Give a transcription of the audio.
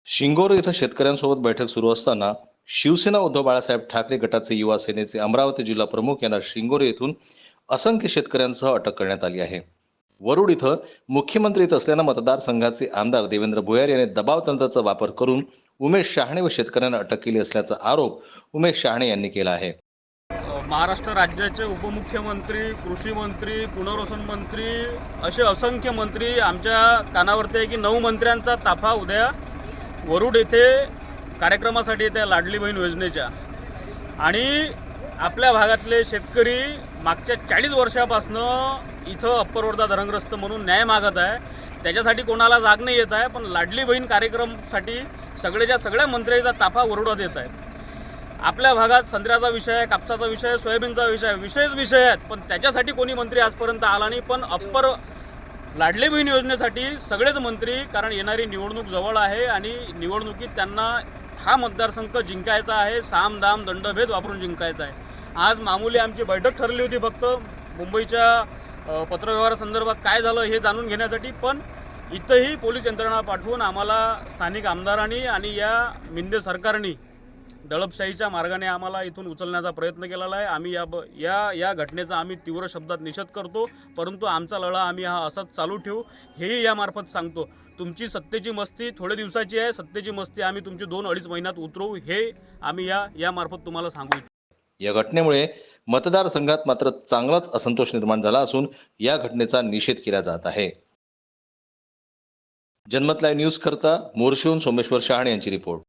शिंगोरे इथं शेतकऱ्यांसोबत बैठक सुरू असताना शिवसेना उद्धव बाळासाहेब ठाकरे गटाचे युवा सेनेचे अमरावती जिल्हा प्रमुख यांना शिंगोरे येथून असंख्य शेतकऱ्यांसह अटक करण्यात आली आहे. वरुड इथं मुख्यमंत्री येत असल्यानं मतदारसंघाचे आमदार देवेंद्र भोयार यांनी दबाव तंत्राचा वापर करून उमेश शहाणे व शेतकऱ्यांना अटक केली असल्याचा आरोप उमेश शहाणे यांनी केला आहे. महाराष्ट्र राज्याचे उपमुख्यमंत्री, कृषी मंत्री, पुनर्वसन मंत्री असे असंख्य मंत्री आमच्या कानावरती आहे की 9 मंत्र्यांचा ताफा उद्या वरुड येथे कार्यक्रमासाठी येत्या लाडली बहीण योजनेच्या. आणि आपल्या भागातले शेतकरी मागच्या 40 वर्षापासनं इथं अप्पर वर्धा धरणग्रस्त म्हणून न्याय मागत आहे. त्याच्यासाठी कोणाला जाग नाही येत आहे, पण लाडली बहीण कार्यक्रमासाठी सगळ्या मंत्र्यांचा ताफा वरुडात येत आहे. आपल्या भागात संत्र्याचा विषय आहे, कापसाचा विषय आहे, सोयाबीनचा विषय आहे, विषय आहेत, पण त्याच्यासाठी कोणी मंत्री आजपर्यंत आला नाही. पण अप्पर लाडली बहीण योजनेसाठी सगळेच मंत्री, कारण येणारी निवडणूक जवळ आहे आणि निवडणुकीत त्यांना हा मतदारसंघ जिंकायचा आहे, साम दाम दंडभेद वापरून जिंकायचा आहे. आज मामूली आमची बैठक ठरली होती फक्त मुंबईच्या पत्रव्यवहारासंदर्भात काय झालं हे जाणून घेण्यासाठी, पण इथंही पोलीस यंत्रणा पाठवून आम्हाला स्थानिक आमदारांनी आणि या मिंदे सरकारने दडपशाहीच्या मार्गाने आम्हाला इथून उचलण्याचा प्रयत्न केलेला आहे. आम्ही या घटनेचा आम्ही तीव्र शब्दात निषेध करतो, परंतु आमचा लढा आम्ही हा असाच चालू ठेवू हेही यामार्फत सांगतो. तुमची सत्तेची मस्ती थोड्या दिवसाची आहे, सत्तेची मस्ती आम्ही तुमची 2-2.5 महिन्यात उतरवू हे आम्ही यामार्फत तुम्हाला सांगू. या घटनेमुळे मतदारसंघात मात्र चांगलाच असंतोष निर्माण झाला असून या घटनेचा निषेध केला जात आहे. जनमत लाईव्ह न्यूज करता मोर्शीहून सोमेश्वर शहाणे यांची रिपोर्ट.